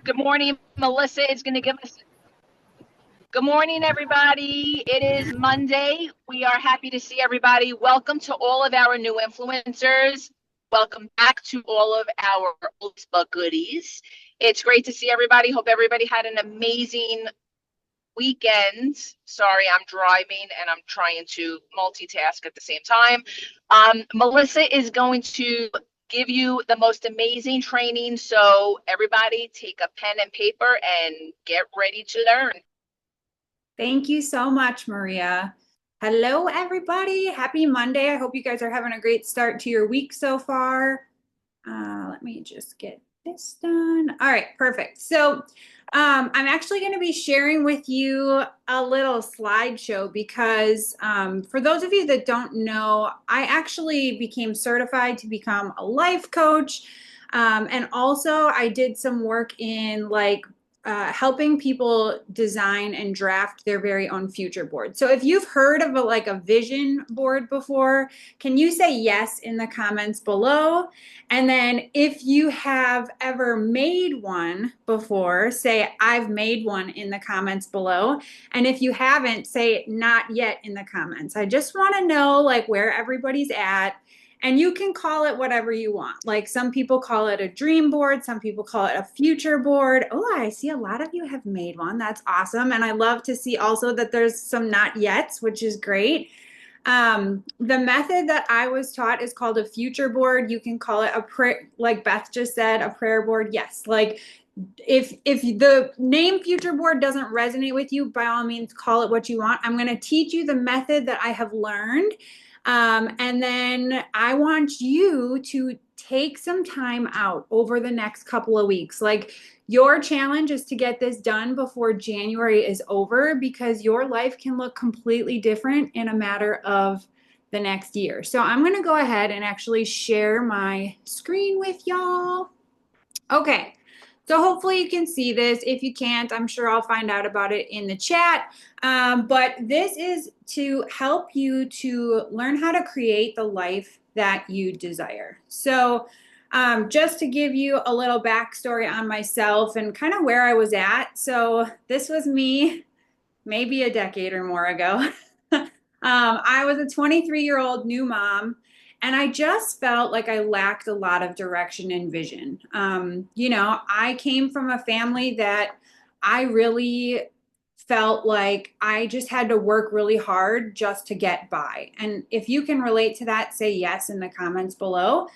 Good morning. Melissa is going to give us. Good morning, everybody. It is Monday. We are happy to see everybody. Welcome to all of our new influencers. Welcome back to all of our oldies but goodies. It's great to see everybody. Hope everybody had an amazing weekend. Sorry, I'm driving and I'm trying to multitask at the same time. Melissa is going to give you the most amazing training. So everybody take a pen and paper and get ready to learn. Thank you so much, Maria. Hello, everybody. Happy Monday. I hope you guys are having a great start to your week so far. Let me just get this done. All right, perfect. So I'm actually going to be sharing with you a little slideshow because for those of you that don't know, I actually became certified to become a life coach. And also I did some work in helping people design and draft their very own future board. So if you've heard of a vision board before, can you say yes in the comments below? And then if you have ever made one before, say I've made one in the comments below. And if you haven't, say not yet in the comments. I just want to know where everybody's at. And you can call it whatever you want. Like some people call it a dream board, some people call it a future board. Oh, I see a lot of you have made one. That's awesome. And I love to see also that there's some not yets, which is great. The method that I was taught is called a future board. You can call it a prayer, like Beth just said, a prayer board. Yes, if the name future board doesn't resonate with you, by all means call it what you want. I'm going to teach you the method that I have learned. And then I want you to take some time out over the next couple of weeks. Your challenge is to get this done before January is over because your life can look completely different in a matter of the next year. So I'm going to go ahead and actually share my screen with y'all. Okay. So hopefully you can see this. If you can't, I'm sure I'll find out about it in the chat. But this is to help you to learn how to create the life that you desire. So just to give you a little backstory on myself and kind of where I was at. So this was me maybe a decade or more ago. I was a 23-year-old new mom. And I just felt like I lacked a lot of direction and vision. I came from a family that I really felt like I just had to work really hard just to get by. And if you can relate to that, say yes in the comments below.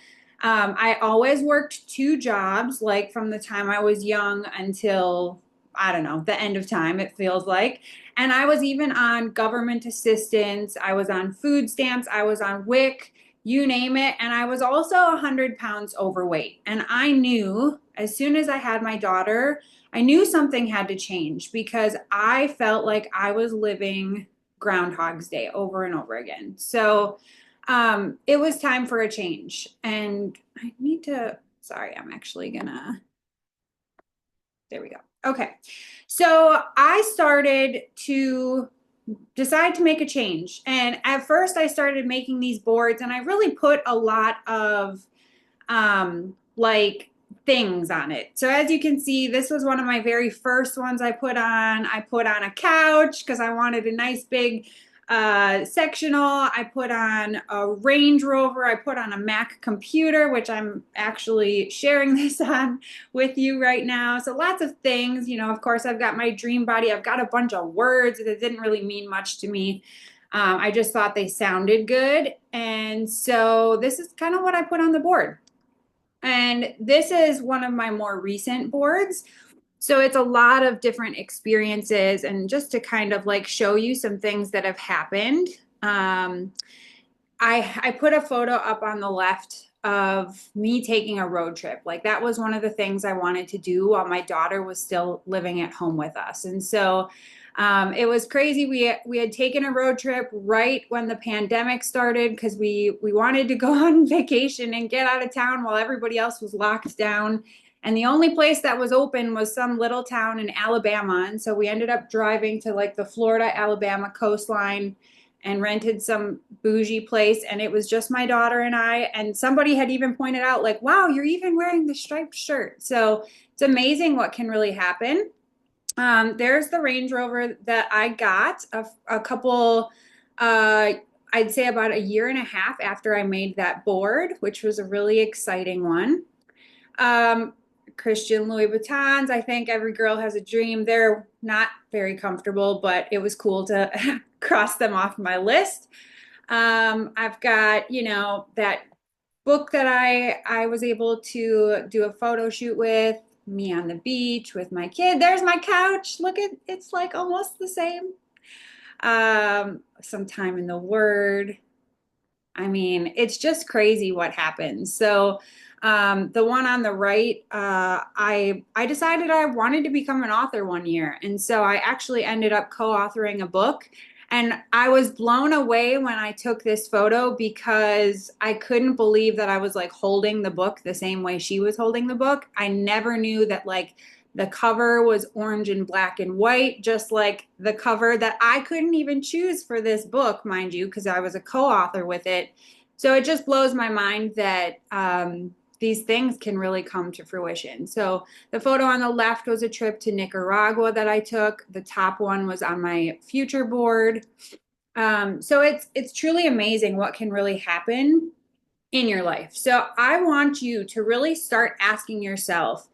I always worked two jobs, like from the time I was young until, I don't know, the end of time, it feels like. And I was even on government assistance. I was on food stamps. I was on WIC, you name it. And I was also 100 pounds overweight. And I knew as soon as I had my daughter, I knew something had to change because I felt like I was living Groundhog's Day over and over again. So it was time for a change. And I need to, sorry, I'm actually gonna, there we go. Okay. So I started to decide to make a change. And at first I started making these boards and I really put a lot of things on it. So as you can see, this was one of my very first ones I put on. I put on a couch because I wanted a nice big sectional. I put on a Range Rover. I put on a Mac computer, which I'm actually sharing this on with you right now. So lots of things, of course, I've got my dream body. I've got a bunch of words that didn't really mean much to me. I just thought they sounded good. And so this is kind of what I put on the board. And this is one of my more recent boards. So it's a lot of different experiences and just to kind of show you some things that have happened. I put a photo up on the left of me taking a road trip. That was one of the things I wanted to do while my daughter was still living at home with us. And so it was crazy. We had taken a road trip right when the pandemic started because we wanted to go on vacation and get out of town while everybody else was locked down. And the only place that was open was some little town in Alabama. And so we ended up driving to the Florida, Alabama coastline and rented some bougie place. And it was just my daughter and I. And somebody had even pointed out wow, you're even wearing the striped shirt. So It's amazing what can really happen. There's the Range Rover that I got a couple, I'd say about a year and a half after I made that board, which was a really exciting one. Um, Christian Louis Vuittons. I think every girl has a dream. They're not very comfortable, but it was cool to cross them off my list. I've got, that book that I was able to do a photo shoot with, me on the beach with my kid. There's my couch. Look at it's like almost the same. Some time in the Word. I mean, it's just crazy what happens. So, the one on the right, I decided I wanted to become an author one year, and so I actually ended up co-authoring a book. And I was blown away when I took this photo because I couldn't believe that I was like holding the book the same way she was holding the book. I never knew that like the cover was orange and black and white, just like the cover that I couldn't even choose for this book, mind you, because I was a co-author with it. So it just blows my mind that these things can really come to fruition. So the photo on the left was a trip to Nicaragua that I took. The top one was on my Futureboard. So it's truly amazing what can really happen in your life. So I want you to really start asking yourself,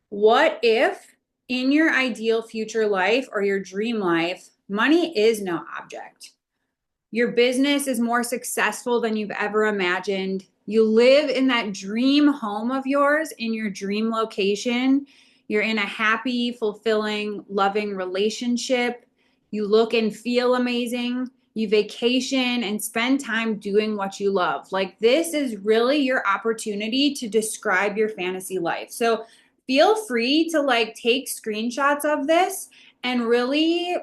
what if in your ideal future life or your dream life, money is no object? Your business is more successful than you've ever imagined. You live in that dream home of yours in your dream location. You're in a happy, fulfilling, loving relationship. You look and feel amazing. You vacation and spend time doing what you love. Like, this is really your opportunity to describe your fantasy life. So feel free to like take screenshots of this and really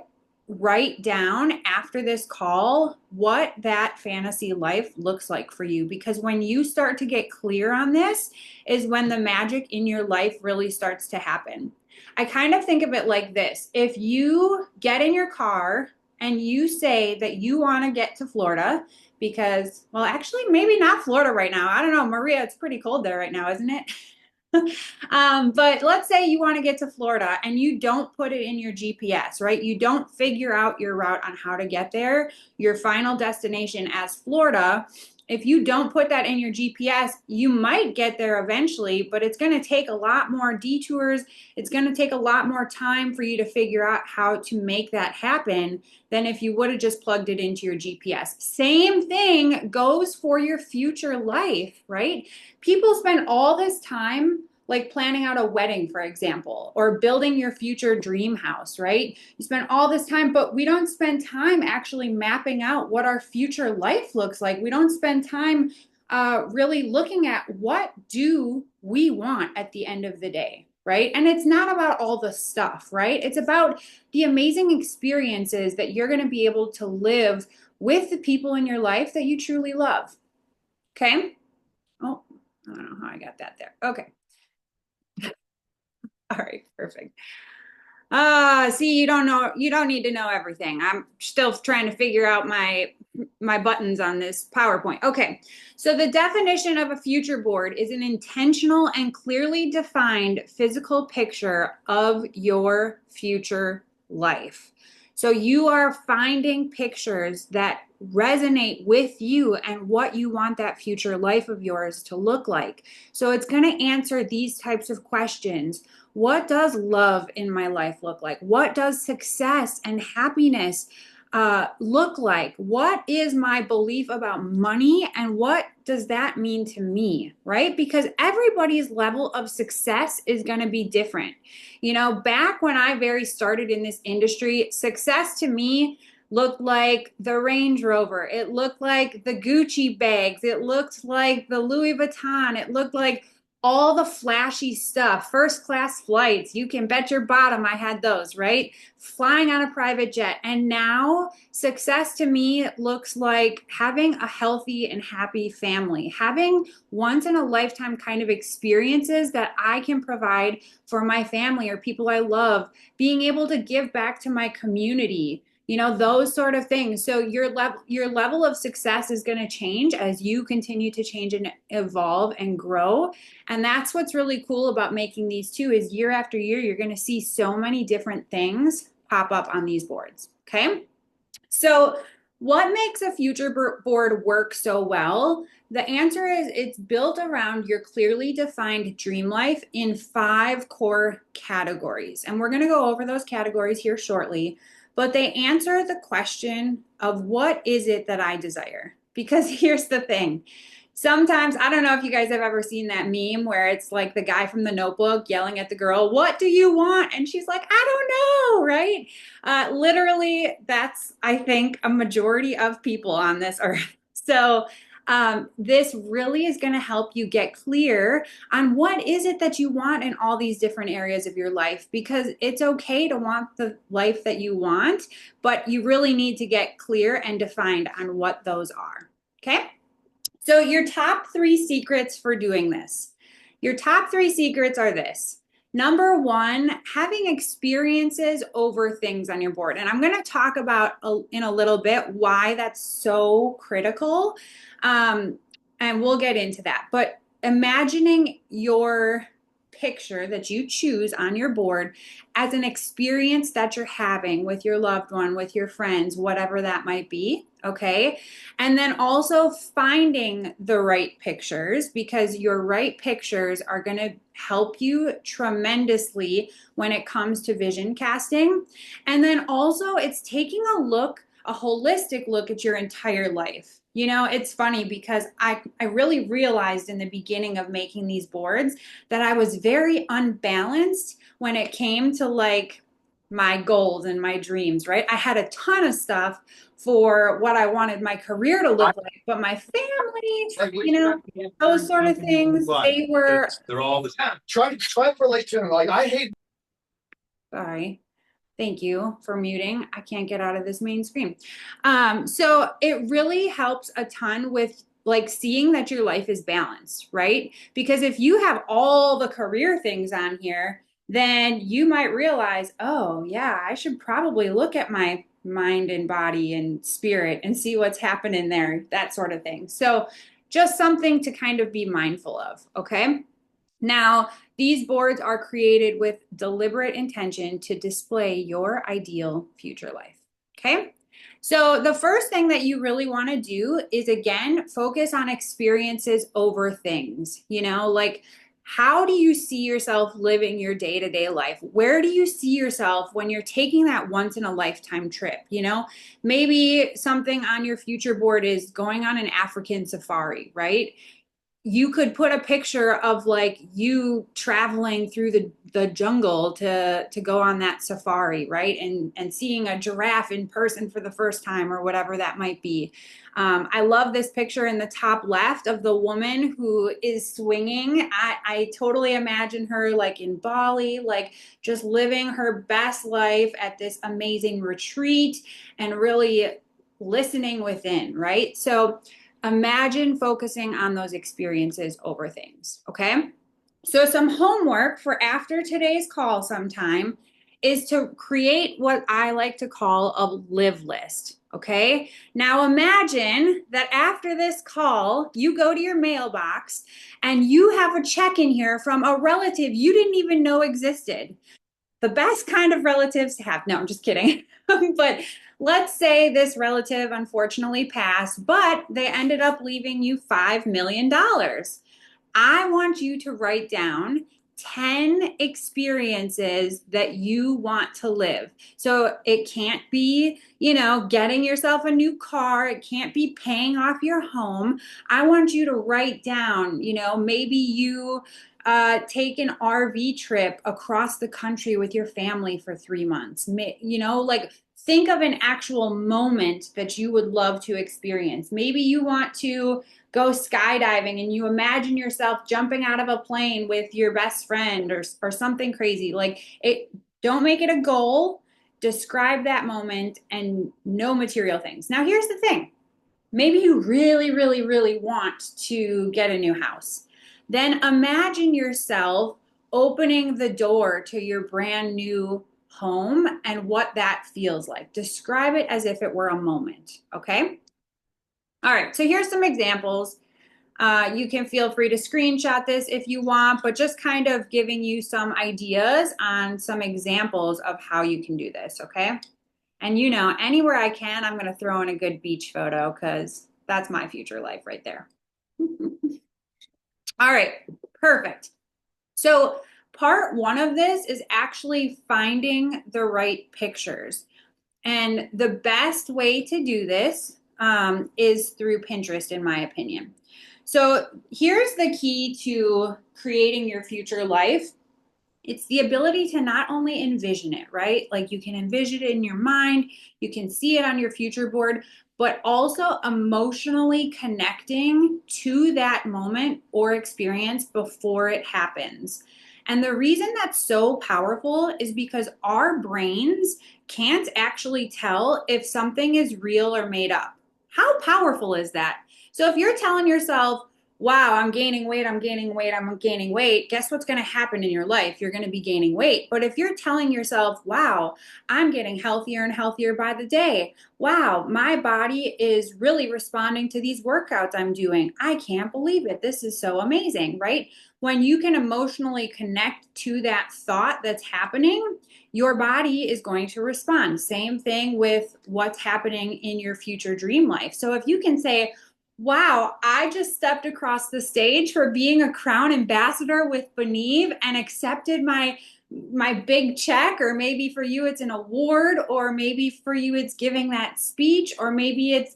write down after this call what that fantasy life looks like for you, because when you start to get clear on this is when the magic in your life really starts to happen. I kind of think of it like this. If you get in your car and you say that you want to get to Florida because, well, actually maybe not Florida right now. I don't know, Maria, it's pretty cold there right now, isn't it? But let's say you want to get to Florida and you don't put it in your GPS, right? You don't figure out your route on how to get there, your final destination as Florida. If you don't put that in your GPS, you might get there eventually, but it's going to take a lot more detours. It's going to take a lot more time for you to figure out how to make that happen than if you would have just plugged it into your GPS. Same thing goes for your future life, right? People spend all this time like planning out a wedding, for example, or building your future dream house, right? You spend all this time, but we don't spend time actually mapping out what our future life looks like. We don't spend time really looking at what do we want at the end of the day, right? And it's not about all the stuff, right? It's about the amazing experiences that you're going to be able to live with the people in your life that you truly love. Okay? Oh, I don't know how I got that there. Okay. All right, perfect. See, you don't need to know everything. I'm still trying to figure out my buttons on this PowerPoint. Okay. So the definition of a future board is an intentional and clearly defined physical picture of your future life. So you are finding pictures that resonate with you and what you want that future life of yours to look like. So it's going to answer these types of questions. What does love in my life look like? What does success and happiness look like? What is my belief about money and what does that mean to me, right? Because everybody's level of success is going to be different. Back when I very started in this industry, success to me looked like the Range Rover. It looked like the Gucci bags. It looked like the Louis Vuitton. It looked like all the flashy stuff, first class flights. You can bet your bottom I had those, right? Flying on a private jet. And now success to me looks like having a healthy and happy family, having once in a lifetime kind of experiences that I can provide for my family or people I love, being able to give back to my community, you know, those sort of things. So your level of success is going to change as you continue to change and evolve and grow. And that's what's really cool about making these too, is year after year, you're going to see so many different things pop up on these boards. Okay. So what makes a future board work so well? The answer is it's built around your clearly defined dream life in 5 core categories. And we're going to go over those categories here shortly, but they answer the question of what is it that I desire? Because here's the thing. Sometimes, I don't know if you guys have ever seen that meme where it's like the guy from the Notebook yelling at the girl, "What do you want?" And she's like, "I don't know," right? Literally, that's, I think, a majority of people on this earth. So this really is going to help you get clear on what is it that you want in all these different areas of your life, because it's okay to want the life that you want, but you really need to get clear and defined on what those are. Okay? So your top 3 secrets for doing this. Your top 3 secrets are this. Number 1, having experiences over things on your board. And I'm going to talk about in a little bit why that's so critical. And we'll get into that. But imagining your picture that you choose on your board as an experience that you're having with your loved one, with your friends, whatever that might be. Okay. And then also finding the right pictures, because your right pictures are going to help you tremendously when it comes to vision casting. And then also it's taking a holistic look at your entire life. You know, it's funny because I really realized in the beginning of making these boards that I was very unbalanced when it came to like my goals and my dreams, right? I had a ton of stuff for what I wanted my career to look like, but my family, you know, those sort of things, they're all the time. Try for late dinner. Like I hate. Sorry. Thank you for muting. I can't get out of this main screen. So it really helps a ton with like seeing that your life is balanced, right? Because if you have all the career things on here, then you might realize, oh yeah, I should probably look at my mind and body and spirit and see what's happening there, that sort of thing. So just something to kind of be mindful of, okay? Now, these boards are created with deliberate intention to display your ideal future life. Okay. So the first thing that you really want to do is, again, focus on experiences over things. You know, like, how do you see yourself living your day-to-day life? Where do you see yourself when you're taking that once in a lifetime trip? You know, maybe something on your future board is going on an African safari, right? You could put a picture of like you traveling through the jungle to go on that safari, right? And seeing a giraffe in person for the first time or whatever that might be. I love this picture in the top left of the woman who is swinging. I totally imagine her like in Bali, like just living her best life at this amazing retreat and really listening within, right? So imagine focusing on those experiences over things, okay? So some homework for after today's call sometime is to create what I like to call a live list, okay? Now imagine that after this call, you go to your mailbox and you have a check in here from a relative you didn't even know existed. The best kind of relatives to have. No, I'm just kidding. But let's say this relative unfortunately passed, but they ended up leaving you $5 million. I want you to write down 10 experiences that you want to live. So it can't be, you know, getting yourself a new car. It can't be paying off your home. I want you to write down, you know, maybe you take an RV trip across the country with your family for 3 months. You know, like think of an actual moment that you would love to experience. Maybe you want to go skydiving and you imagine yourself jumping out of a plane with your best friend or something crazy. Like it, don't make it a goal. Describe that moment and no material things. Now, here's the thing. Maybe you really, really, really want to get a new house. Then imagine yourself opening the door to your brand new home and what that feels like. Describe it as if it were a moment, okay? All right, so here's some examples. You can feel free to screenshot this if you want, but just kind of giving you some ideas on some examples of how you can do this, okay? And you know, anywhere I can, I'm gonna throw in a good beach photo because that's my future life right there. All right, perfect. So part one of this is actually finding the right pictures. And the best way to do this is through Pinterest, in my opinion. So here's the key to creating your future life. It's the ability to not only envision it, right? Like you can envision it in your mind, you can see it on your future board, but also emotionally connecting to that moment or experience before it happens. And the reason that's so powerful is because our brains can't actually tell if something is real or made up. How powerful is that? So if you're telling yourself, wow, I'm gaining weight, I'm gaining weight, I'm gaining weight, guess what's going to happen in your life? You're going to be gaining weight. But if you're telling yourself, wow, I'm getting healthier and healthier by the day. Wow, my body is really responding to these workouts I'm doing. I can't believe it. This is so amazing, right? When you can emotionally connect to that thought that's happening, your body is going to respond. Same thing with what's happening in your future dream life. So if you can say, wow, I just stepped across the stage for being a crown ambassador with Benieve and accepted my big check, or maybe for you it's an award, or maybe for you it's giving that speech, or maybe it's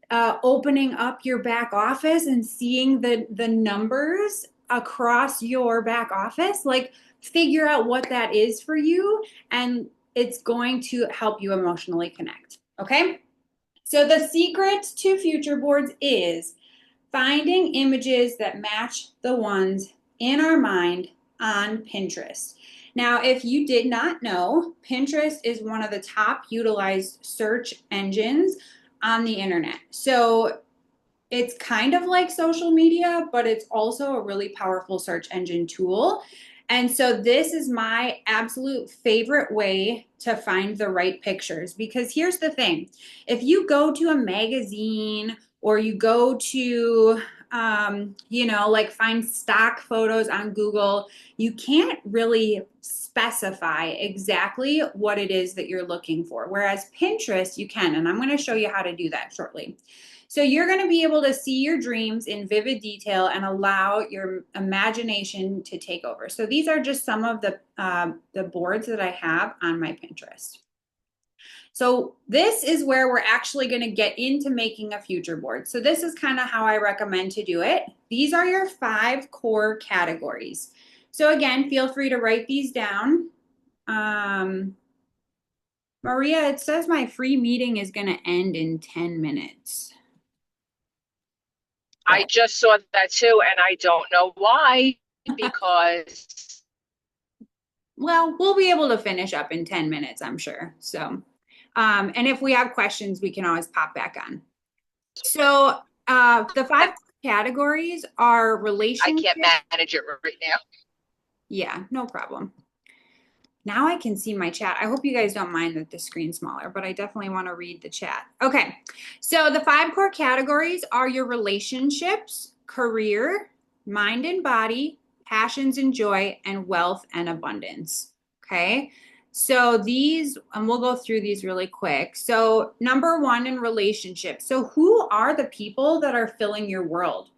opening up your back office and seeing the numbers across your back office. Like, figure out what that is for you, and it's going to help you emotionally connect, okay? So the secret to Futureboards is finding images that match the ones in our mind on Pinterest. Now, if you did not know, Pinterest is one of the top utilized search engines on the internet. So it's kind of like social media, but it's also a really powerful search engine tool. And so this is my absolute favorite way to find the right pictures, because here's the thing. If you go to a magazine or you go to, like find stock photos on Google, you can't really specify exactly what it is that you're looking for. Whereas Pinterest, you can, and I'm going to show you how to do that shortly. So you're going to be able to see your dreams in vivid detail and allow your imagination to take over. So these are just some of the boards that I have on my Pinterest. So this is where we're actually going to get into making a future board. So this is kind of how I recommend to do it. These are your 5 core categories. So again, feel free to write these down. Maria, it says my free meeting is going to end in 10 minutes. I just saw that too, and I don't know why, because well, we'll be able to finish up in 10 minutes, I'm sure. So, and if we have questions, we can always pop back on. So the 5 categories are relationships. I can't manage it right now. Yeah, no problem. Now I can see my chat. I hope you guys don't mind that the screen's smaller, but I definitely want to read the chat. Okay, so the 5 core categories are your relationships, career, mind and body, passions and joy, and wealth and abundance. Okay, so these, and we'll go through these really quick. So number 1 in relationships. So who are the people that are filling your world?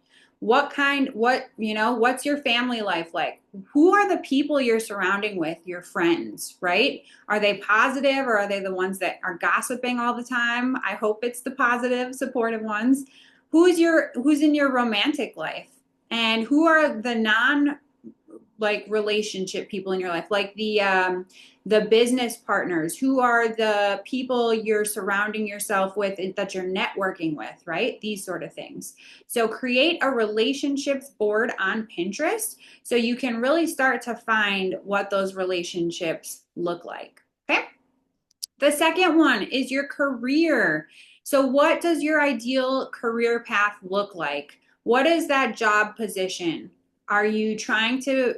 What's your family life like? Who are the people you're surrounding with, your friends, right? Are they positive, or are they the ones that are gossiping all the time? I hope it's the positive, supportive ones. Who's in your romantic life? And who are the relationship people in your life, like the business partners? Who are the people you're surrounding yourself with that you're networking with, right? These sort of things. So create a relationships board on Pinterest so you can really start to find what those relationships look like. Okay. The second one is your career. So what does your ideal career path look like? What is that job position? Are you trying to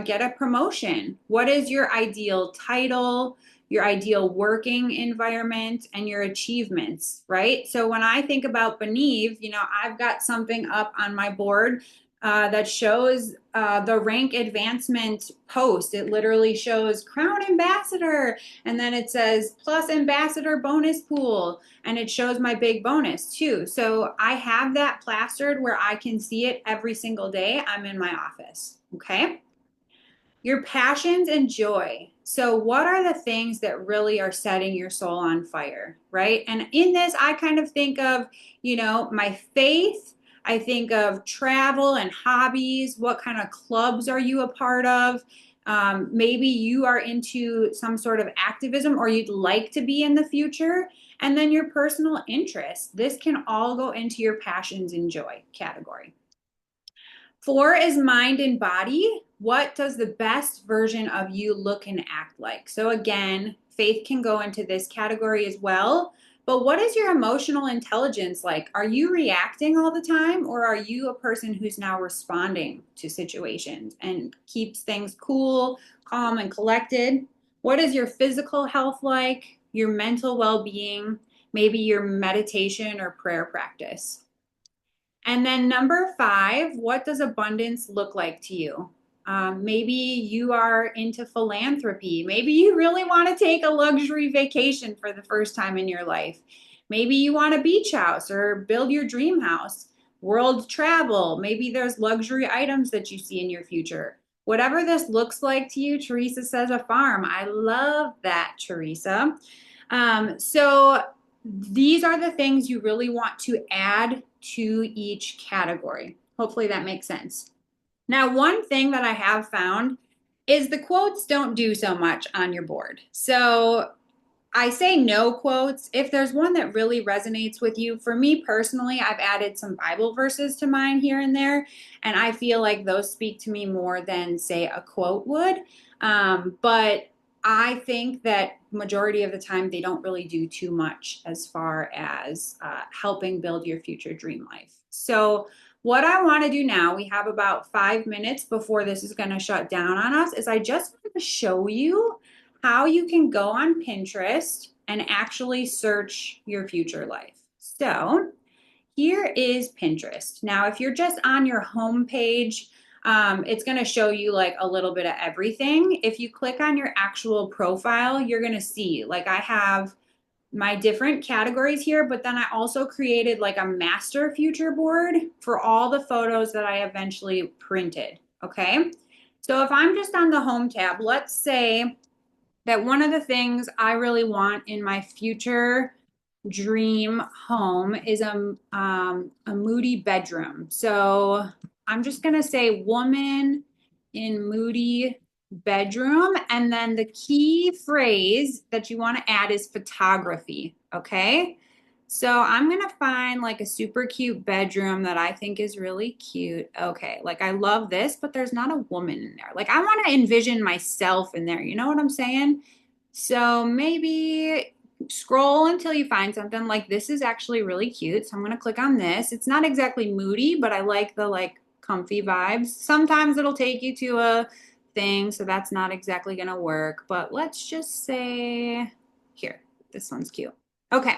get a promotion? What is your ideal title, your ideal working environment, and your achievements, right? So when I think about Benieve, you know, I've got something up on my board that shows the rank advancement post. It literally shows Crown Ambassador, and then it says plus Ambassador bonus pool, and it shows my big bonus too. So I have that plastered where I can see it every single day I'm in my office, okay? Your passions and joy. So what are the things that really are setting your soul on fire, right? And in this, I kind of think of, you know, my faith. I think of travel and hobbies. What kind of clubs are you a part of? Maybe you are into some sort of activism or you'd like to be in the future. And then your personal interests. This can all go into your passions and joy category. 4 is mind and body. What does the best version of you look and act like? So again, faith can go into this category as well. But what is your emotional intelligence like? Are you reacting all the time, or are you a person who's now responding to situations and keeps things cool, calm, and collected? What is your physical health like? Your mental well-being? Maybe your meditation or prayer practice? And then number 5, what does abundance look like to you? Maybe you are into philanthropy. Maybe you really want to take a luxury vacation for the first time in your life. Maybe you want a beach house or build your dream house. World travel. Maybe there's luxury items that you see in your future. Whatever this looks like to you, Teresa says a farm. I love that, Teresa. So these are the things you really want to add to each category. Hopefully that makes sense. Now, one thing that I have found is the quotes don't do so much on your board. So I say no quotes. If there's one that really resonates with you, for me personally, I've added some Bible verses to mine here and there, and I feel like those speak to me more than, say, a quote would. But I think that majority of the time they don't really do too much as far as helping build your future dream life. So what I want to do now, we have about 5 minutes before this is going to shut down on us, is I just want to show you how you can go on Pinterest and actually search your future life. So here is Pinterest. Now, if you're just on your home page, it's going to show you like a little bit of everything. If you click on your actual profile, you're going to see, like, I have my different categories here, but then I also created like a master future board for all the photos that I eventually printed. Okay. So if I'm just on the home tab, let's say that one of the things I really want in my future dream home is a moody bedroom. So I'm just going to say woman in moody bedroom. And then the key phrase that you want to add is photography. Okay. So I'm going to find like a super cute bedroom that I think is really cute. Okay. Like I love this, but there's not a woman in there. Like I want to envision myself in there. You know what I'm saying? So maybe scroll until you find something like this is actually really cute. So I'm going to click on this. It's not exactly moody, but I like the like comfy vibes. Sometimes it'll take you to a thing, so that's not exactly going to work. But let's just say here, this one's cute. Okay.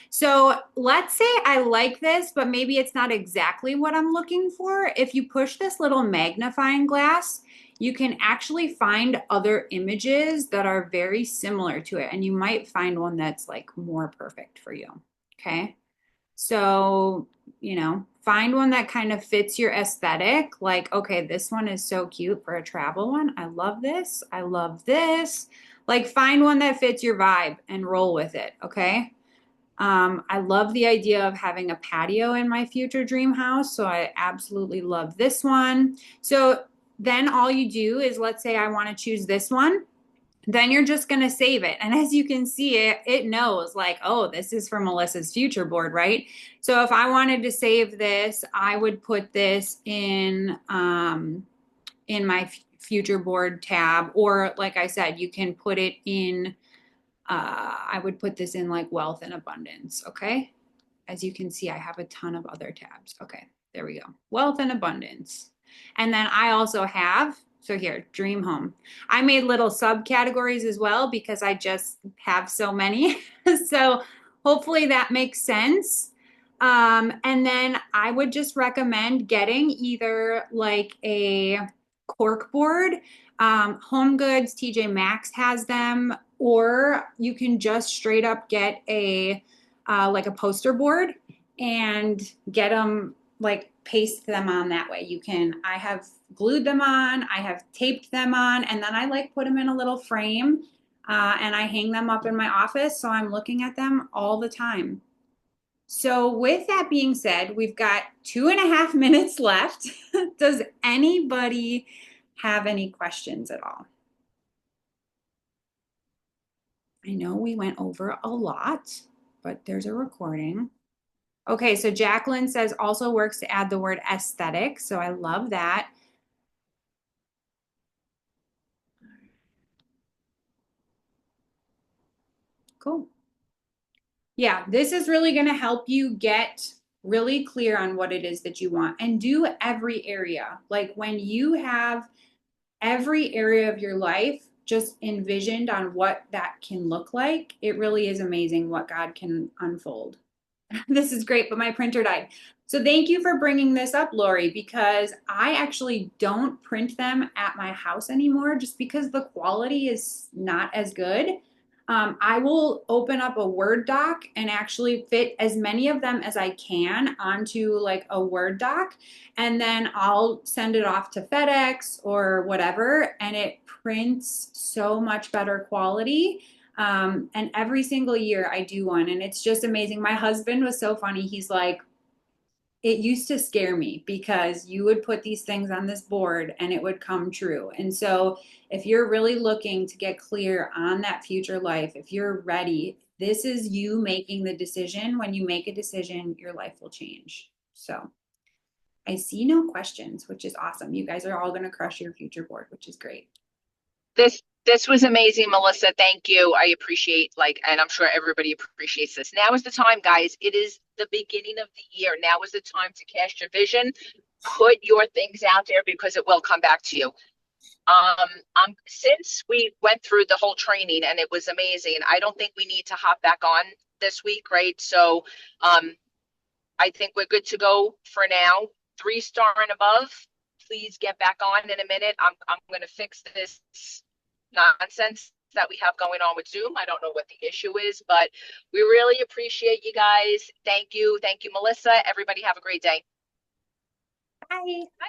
So let's say I like this, but maybe it's not exactly what I'm looking for. If you push this little magnifying glass, you can actually find other images that are very similar to it. And you might find one that's like more perfect for you. Okay. So, you know, find one that kind of fits your aesthetic. Like, okay, this one is so cute for a travel one. I love this. I love this. Like find one that fits your vibe and roll with it. Okay. I love the idea of having a patio in my future dream house. So I absolutely love this one. So then all you do is, let's say I want to choose this one. Then you're just going to save it. And as you can see, it knows like, oh, this is for Melissa's future board, right? So if I wanted to save this, I would put this in my future board tab. Or like I said, you can put it in I would put this in like wealth and abundance. Okay. As you can see, I have a ton of other tabs. Okay. There we go. Wealth and abundance. And then I also have So here, dream home. I made little subcategories as well because I just have so many. So hopefully that makes sense. And then I would just recommend getting either like a cork board. Home Goods, TJ Maxx has them, or you can just straight up get a like a poster board and get them like paste them on that way. You can, I have glued them on, I have taped them on, and then I like put them in a little frame and I hang them up in my office so I'm looking at them all the time. So with that being said, we've got 2.5 minutes left. Does anybody have any questions at all? I know we went over a lot, but there's a recording. Okay, so Jacqueline says also works to add the word aesthetic. So I love that. Cool. Yeah, this is really going to help you get really clear on what it is that you want and do every area. Like when you have every area of your life just envisioned on what that can look like, it really is amazing what God can unfold. This is great, but my printer died. So thank you for bringing this up, Lori, because I actually don't print them at my house anymore just because the quality is not as good. I will open up a Word doc and actually fit as many of them as I can onto like a Word doc, and then I'll send it off to FedEx or whatever, and it prints so much better quality. And every single year I do one, and it's just amazing. My husband was so funny. He's like, it used to scare me because you would put these things on this board and it would come true. And so if you're really looking to get clear on that future life, if you're ready, this is you making the decision. When you make a decision, your life will change. So I see no questions, which is awesome. You guys are all going to crush your future board, which is great. This was amazing, Melissa. Thank you. I appreciate and I'm sure everybody appreciates this. Now is the time, guys. It is the beginning of the year. Now is the time to cast your vision. Put your things out there because it will come back to you. Since we went through the whole training and it was amazing, I don't think we need to hop back on this week, right? So, I think we're good to go for now. 3-star and above, please get back on in a minute. I'm going to fix this nonsense that we have going on with Zoom. I don't know what the issue is, but we really appreciate you guys. Thank you. Thank you, Melissa. Everybody have a great day. Bye. Bye.